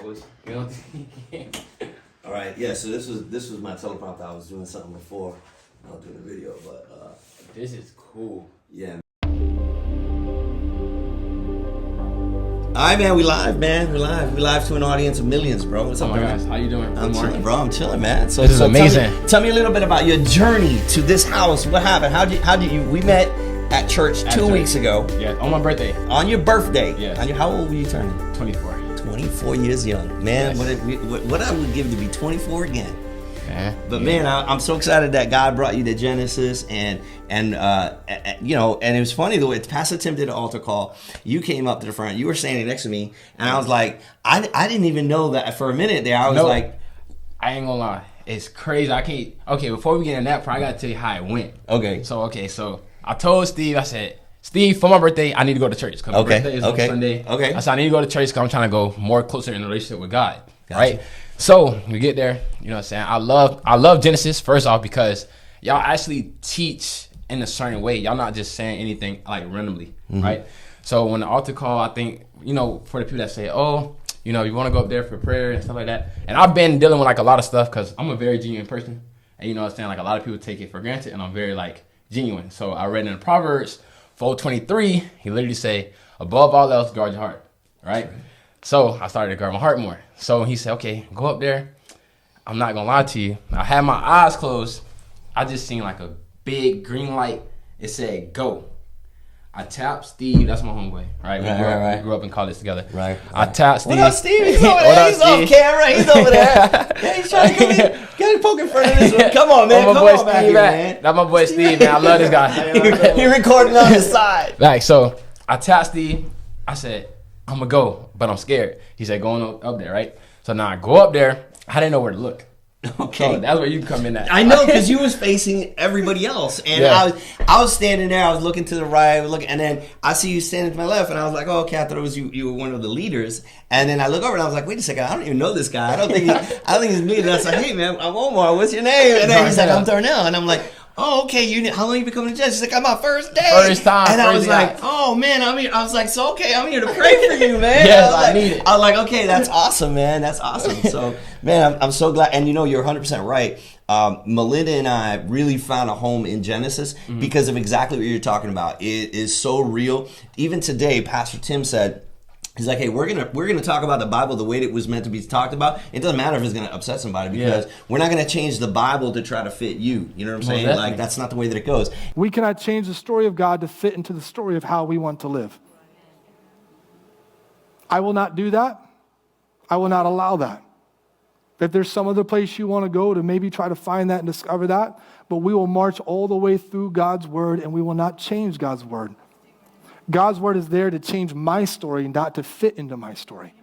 backwards. You know. All right, yeah. So this was my teleprompter. I was doing something before I was doing the video, but this is cool. Yeah. All right, man. We live, man. We live to an audience of millions, bro. What's up, guys? How you doing? I'm chilling, bro. I'm chilling, man. So this is amazing. Tell me a little bit about your journey to this house. What happened? How did you? We met at church 2 weeks ago. Yeah, on my birthday. On your birthday. Yeah. How old were you turning? 24. 24 years young, man. Yes. What I would give to be 24 again. But yeah. man, I'm so excited that God brought you to Genesis, and you know, and it was funny the way Pastor Tim did an altar call. You came up to the front. You were standing next to me, and I was like, I didn't even know that for a minute there. I was like, I ain't gonna lie, it's crazy. I can't. Okay, before we get in that part, I gotta tell you how it went. Okay. So I told Steve. I said, Steve, for my birthday, I need to go to church because my birthday is on Sunday. Okay. I said I need to go to church because I'm trying to go more closer in a relationship with God. Gotcha. Right. So we get there, you know what I'm saying? I love Genesis, first off, because y'all actually teach in a certain way. Y'all not just saying anything like randomly, right? So when the altar call, I think, you know, for the people that say, oh, you know, you want to go up there for prayer and stuff like that. And I've been dealing with like a lot of stuff because I'm a very genuine person. And you know what I'm saying? Like a lot of people take it for granted and I'm very like genuine. So I read in Proverbs 4:23, he literally say, above all else, guard your heart, right? So I started to guard my heart more. So he said, okay, go up there. I'm not gonna lie to you. I had my eyes closed. I just seen like a big green light. It said go. I tapped Steve. That's my homeboy. Right? We grew up in college together. Right. I tapped Steve. What up, Steve? He's over there. He's off camera. He's over there. Yeah, he's trying to get him poking fun of this one. Come on, man. Come on back here, man. That's my boy Steve, man. I love this guy. He recording on the side. Like, so I tapped Steve. I said, I'm gonna go, but I'm scared. He said, going up there, right? So now I go up there. I didn't know where to look. Okay. So that's where you come in at. I know, because you was facing everybody else. And Yeah. I was standing there, I was looking to the right, and then I see you standing to my left, and I was like, oh, okay, I thought it was you were one of the leaders. And then I look over and I was like, wait a second, I don't even know this guy. I don't think he's me. And I was like, hey man, I'm Omar, what's your name? And then he's like, I'm Darnell. And I'm like, oh, okay, how long you been coming to church? He's like, I'm my first day. First time. And I was like, oh man, I was like, so okay, I'm here to pray for you, man. Yes, I need it. I was like, okay, that's awesome, man. That's awesome. So, man, I'm so glad. And you know, you're 100% right. Melinda and I really found a home in Genesis because of exactly what you're talking about. It is so real. Even today, Pastor Tim said, he's like, hey, we're gonna talk about the Bible the way it was meant to be talked about. It doesn't matter if it's gonna upset somebody because we're not gonna change the Bible to try to fit you. You know what I'm saying? Definitely. Like, that's not the way that it goes. We cannot change the story of God to fit into the story of how we want to live. I will not do that. I will not allow that. If there's some other place you want to go to maybe try to find that and discover that, but we will march all the way through God's word and we will not change God's word. God's word is there to change my story, not to fit into my story.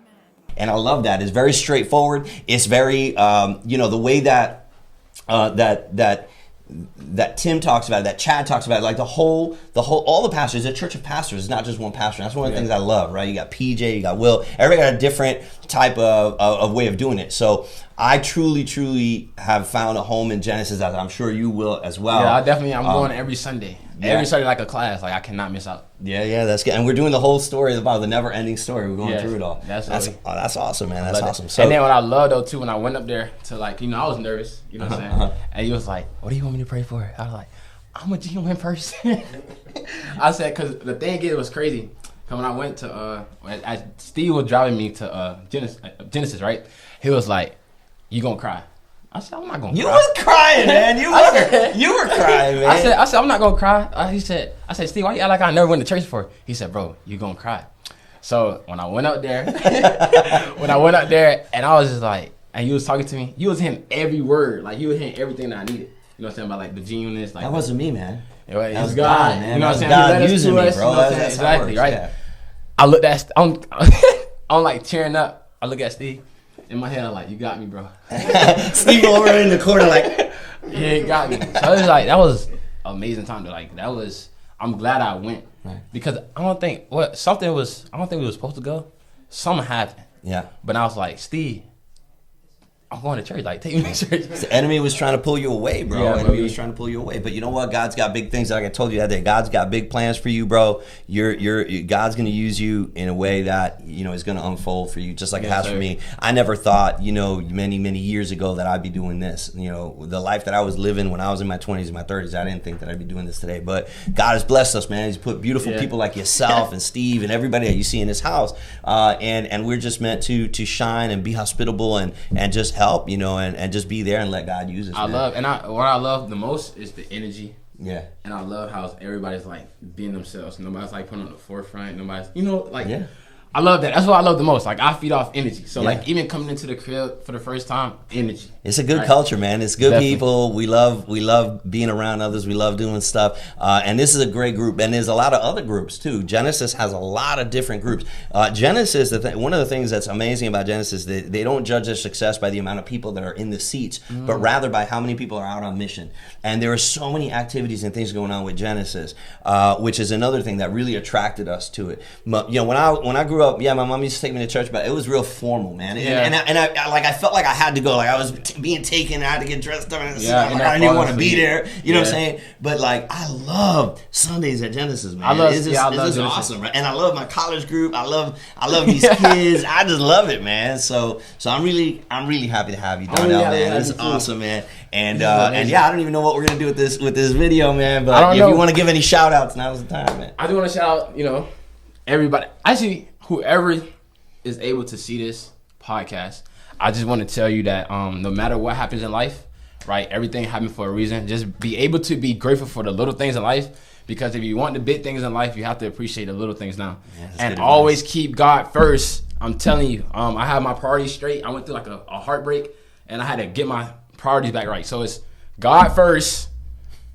And I love that. It's very straightforward. It's very, the way that that Tim talks about it, that Chad talks about it, like all the pastors, a church of pastors, it's not just one pastor. That's one of the things I love, right? You got PJ, you got Will, everybody got a different type of way of doing it. So I truly have found a home in Genesis, as I'm sure you will as well. Yeah, I'm going every Sunday. Every Sunday like a class. Like I cannot miss out. Yeah, that's good. And we're doing the whole story about the never-ending story. We're going through it all. That's awesome, man. That's awesome. So, and then what I love though too, when I went up there to like, you know, I was nervous, you know what I'm saying? And he was like, what do you want me to pray for? I was like, I'm a genuine person. I said, because the thing is, it was crazy. Because when I went to, Steve was driving me to Genesis, right? He was like, you gonna cry? I said, I'm not gonna cry. You was crying, man. You were crying, man. I said, I'm not gonna cry. I said, Steve, why you act like I never went to church before? He said, bro, you gonna cry. So when I went up there, and I was just like, and you was talking to me, you was hitting every word, like you was hitting everything that I needed. You know what I'm saying, about like the genuineness, like that wasn't me, man. It was God, man. You know what I'm saying? God using me, bro. That's exactly right. Yeah. I looked at, I'm like tearing up. I look at Steve. In my head, I'm like, you got me, bro. Steve over in the corner, like, yeah, you got me. So it was like, that was an amazing time. I'm glad I went. Right. Because I don't think we were supposed to go. Something happened. Yeah. But I was like, Steve, I'm going to church. Like, take me to church. The enemy was trying to pull you away, bro. Yeah, The enemy was trying to pull you away. But you know what? God's got big things. Like I told you that day, God's got big plans for you, bro. God's going to use you in a way that, is going to unfold for you, just like it has for me. I never thought, many, many years ago that I'd be doing this. The life that I was living when I was in my 20s and my 30s, I didn't think that I'd be doing this today. But God has blessed us, man. He's put beautiful people like yourself and Steve and everybody that you see in this house. And we're just meant to shine and be hospitable and just help, and just be there and let God use us. What I love the most is the energy. Yeah. And I love how everybody's like being themselves. Nobody's like putting on the forefront. Nobody's, I love that. That's what I love the most. Like, I feed off energy. So, like, even coming into the crib for the first time, energy. It's a good culture, man. It's good people. We love being around others. We love doing stuff. And this is a great group. And there's a lot of other groups, too. Genesis has a lot of different groups. Genesis, one of the things that's amazing about Genesis, they don't judge their success by the amount of people that are in the seats, but rather by how many people are out on mission. And there are so many activities and things going on with Genesis, which is another thing that really attracted us to it. But, when I grew up, my mom used to take me to church, but it was real formal, man. And I felt like I had to go. Like, I was being taken. I had to get dressed up. And I didn't want to be there. You know what I'm saying? But, like, I love Sundays at Genesis, man. It's just awesome, right? And I love my college group. I love these kids. I just love it, man. So I'm really happy to have you, Darnell, man. It's awesome, man. And I don't even know what we're gonna do with this video, man. But if you want to give any shout outs, now's the time, man. I do want to shout out, everybody. Actually, whoever is able to see this podcast, I just want to tell you that no matter what happens in life, right, everything happens for a reason. Just be able to be grateful for the little things in life, because if you want the big things in life, you have to appreciate the little things now. And always keep God first. I'm telling you, I have my priorities straight. I went through like a heartbreak, and I had to get my priorities back right. So it's God first,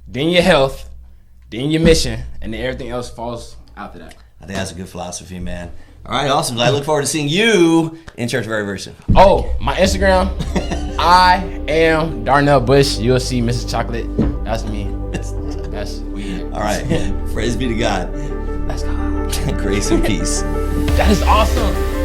then your health, then your mission, and then everything else falls after that. I think that's a good philosophy, man. All right, awesome. I look forward to seeing you in church very, very soon. Oh, my Instagram, I am Darnell Bush. You'll see Mrs. Chocolate. That's me. That's weird. All right. Praise be to God. That's God. Grace and peace. That is awesome.